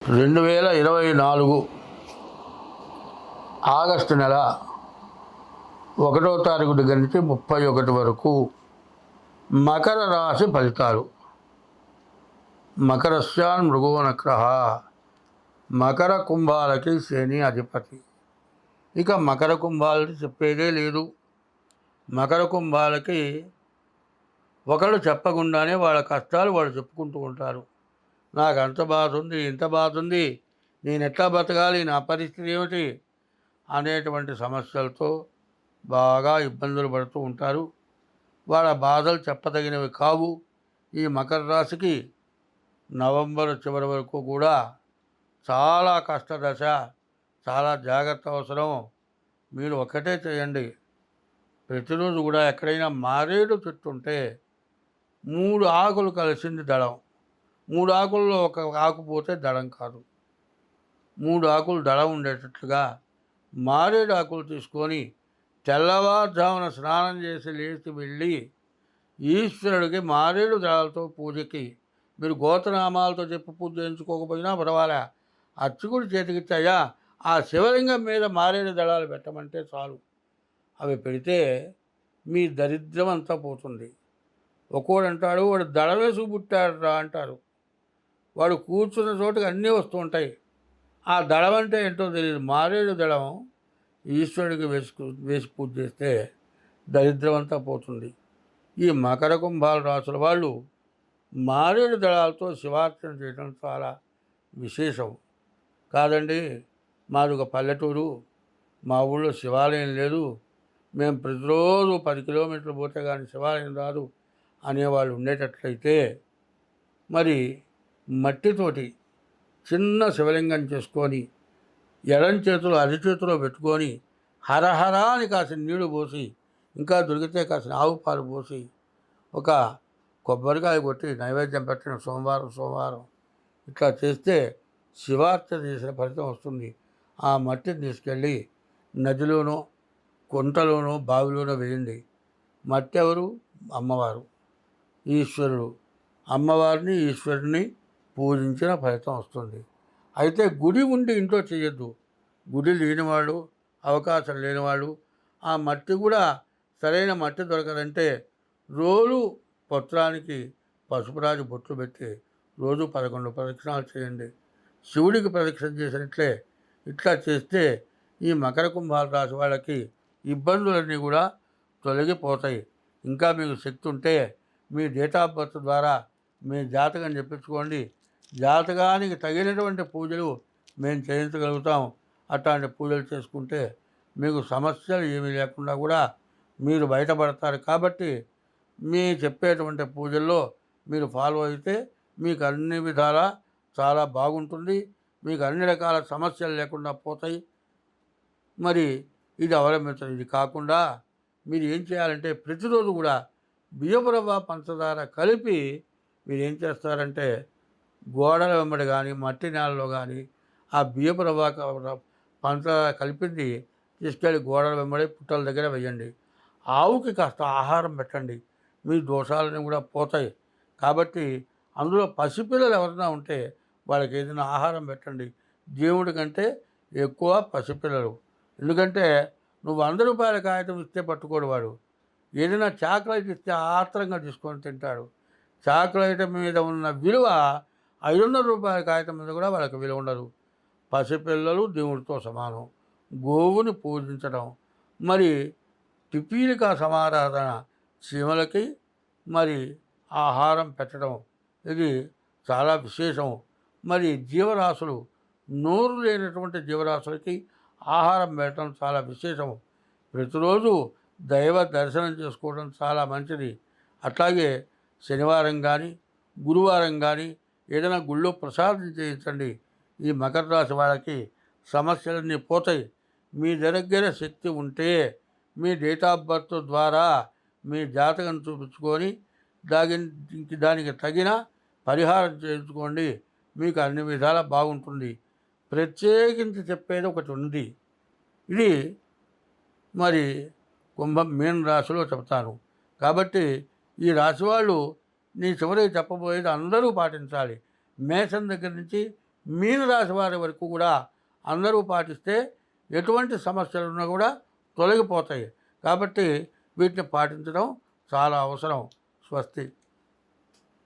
2024 August నెల 1వ తారీఖు దగ్గర నుంచి 31 వరకు మకర రాశి ఫలితాలు. మకరస్యాన్ మృగో నక్రః. మకర కుంభాలకి శని అధిపతి. ఇక మకర కుంభాలకి చెప్పేదే లేదు. మకర కుంభాలకి ఒకళ్ళు చెప్పకుండానే వాళ్ళ కష్టాలు వాళ్ళు చెప్పుకుంటూ ఉంటారు. నాకు అంత బాధ ఉంది, ఇంత బాధ ఉంది, నేను ఎట్లా బతకాలి, నా పరిస్థితి ఏమిటి అనేటువంటి సమస్యలతో బాగా ఇబ్బందులు పడుతూ ఉంటారు. వాళ్ళ బాధలు చెప్పదగినవి కావు. ఈ మకర రాశికి నవంబర్ చివరి వరకు కూడా చాలా కష్టదశ, చాలా జాగ్రత్త అవసరం. మీరు ఒక్కటే చేయండి, ప్రతిరోజు కూడా ఎక్కడైనా మారేడు చెట్టు ఉంటే 3 ఆకులు కలిసింది దళం. 3 ఆకుల్లో ఒక ఆకు పోతే దళం కాదు. 3 ఆకులు దళం ఉండేటట్లుగా మారేడు ఆకులు తీసుకొని తెల్లవారుజామున స్నానం చేసి లేచి వెళ్ళి ఈశ్వరుడికి మారేడు దళాలతో పూజకి మీరు గోత్రనామాలతో చెప్పి పూజ చేయించుకోకపోయినా పర్వాలే, అర్చకుడి చేతికిచ్చాయా ఆ శివలింగం మీద మారేడు దళాలు పెట్టమంటే చాలు. అవి పెడితే మీ దరిద్రం అంతా పోతుంది. ఒక్కోడు అంటాడు, వాడు దళం వేసుకు పుట్టాడురా అంటారు. వాడు కూర్చున్న చోటుకి అన్నీ వస్తూ ఉంటాయి. ఆ దళం అంటే ఏంటో తెలియదు. మారేడు దళం ఈశ్వరుడికి వేసి పూజ చేస్తే దరిద్రం అంతా పోతుంది. ఈ మకర కుంభాల రాసుల వాళ్ళు మారేడు దళాలతో శివార్చన చేయడం చాలా విశేషం. కాదండి, మాది ఒక పల్లెటూరు, మా ఊళ్ళో శివాలయం లేదు, మేము ప్రతిరోజు 10 కిలోమీటర్లు పోతే కానీ శివాలయం రాదు అనేవాళ్ళు ఉండేటట్లయితే మరి మట్టితోటి చిన్న శివలింగం చేసుకొని ఎడం చేతులు అరిచేతిలో పెట్టుకొని హరహరా అని కాసిన నీళ్లు పోసి, ఇంకా దొరికితే కాసిన ఆవు పాలు పోసి, ఒక కొబ్బరికాయ కొట్టి నైవేద్యం పెట్టిన సోమవారం ఇట్లా చేస్తే శివార్చన చేసిన ఫలితం వస్తుంది. ఆ మట్టిని తీసుకెళ్ళి నదిలోనో కుంటలోనో బావిలోనో వేయండి. మట్టి ఎవరు? అమ్మవారు, ఈశ్వరుడు. అమ్మవారిని ఈశ్వరుని పూజించిన ఫలితం వస్తుంది. అయితే గుడి ఉండి ఇంట్లో చేయొద్దు. గుడి లేనివాళ్ళు, అవకాశం లేనివాళ్ళు, ఆ మట్టి కూడా సరైన మట్టి దొరకదంటే రోజు పత్రానికి పసుపు రాజు బొట్లు పెట్టి రోజు 11 ప్రదక్షిణాలు చేయండి. శివుడికి ప్రదక్షిణ చేసినట్లే ఇట్లా చేస్తే ఈ మకర కుంభాల రాశి వాళ్ళకి ఇబ్బందులన్నీ కూడా తొలగిపోతాయి. ఇంకా మీకు శక్తి ఉంటే మీ డేట్ ఆఫ్ బర్త్ ద్వారా మీ జాతకం చెప్పించుకోండి. జాతకానికి తగినటువంటి పూజలు మేము చేయించగలుగుతాం. అట్లాంటి పూజలు చేసుకుంటే మీకు సమస్యలు ఏమీ లేకుండా కూడా మీరు బయటపడతారు. కాబట్టి మీ చెప్పేటువంటి పూజల్లో మీరు ఫాలో అయితే మీకు అన్ని విధాలా చాలా బాగుంటుంది. మీకు అన్ని రకాల సమస్యలు లేకుండా పోతాయి. మరి ఇది అవలంబించండి. ఇది కాకుండా మీరు ఏం చేయాలంటే ప్రతిరోజు కూడా బియ్యపు రవ్వ పంచదార కలిపి మీరు ఏం చేస్తారంటే గోడల వెంబడి కానీ మట్టి నేలలో కానీ ఆ బియ్యపు రవ్వ పంచదార కలిపింది తీసుకెళ్ళి గోడల వెంబడి పుట్టల దగ్గర వేయండి. ఆవుకి కాస్త ఆహారం పెట్టండి. మీ దోషాలన్నీ కూడా పోతాయి. కాబట్టి అందులో పసిపిల్లలు ఎవరైనా ఉంటే వాళ్ళకి ఏదైనా ఆహారం పెట్టండి. దేవుడి కంటే ఎక్కువ పసిపిల్లలు. ఎందుకంటే నువ్వు 100 రూపాయల కాగితం ఇస్తే పట్టుకోడు వాడు. ఏదైనా చాక్లెట్ ఇస్తే ఆత్రంగా తీసుకొని తింటాడు. చాక్లెట్ మీద ఉన్న విలువ 500 రూపాయల కాగితం మీద కూడా వాళ్ళకి విలువ ఉండదు. పసిపిల్లలు దేవుడితో సమానం. గోవుని పూజించడం, మరి పిపీలికా సమారాధన, చీమలకి మరి ఆహారం పెట్టడం, ఇది చాలా విశేషం. మరి జీవరాశులు, నోరు లేనటువంటి జీవరాశులకి ఆహారం పెట్టడం చాలా విశేషం. ప్రతిరోజు దైవ దర్శనం చేసుకోవడం చాలా మంచిది. అట్లాగే శనివారం కానీ గురువారం కానీ ఏదైనా గుళ్ళో ప్రసాదం చేయించండి. ఈ మకర రాశి వాళ్ళకి సమస్యలన్నీ పోతాయి. మీ దగ్గర శక్తి ఉంటే మీ డేట్ ఆఫ్ బర్త్ ద్వారా మీ జాతకం చూపించుకొని దానికి తగిన పరిహారం చేయించుకోండి. మీకు అన్ని విధాలా బాగుంటుంది. ప్రత్యేకించి చెప్పేది ఒకటి ఉంది. ఇది మరి మీన రాశిలో చెప్తాను. కాబట్టి ఈ రాశి వాళ్ళు నీ చివరికి చెప్పబోయేది అందరూ పాటించాలి. మేషం దగ్గర నుంచి మీనరాశి వారి వరకు కూడా అందరూ పాటిస్తే ఎటువంటి సమస్యలు ఉన్నా కూడా తొలగిపోతాయి. కాబట్టి వీటిని పాటించడం చాలా అవసరం. స్వస్తి.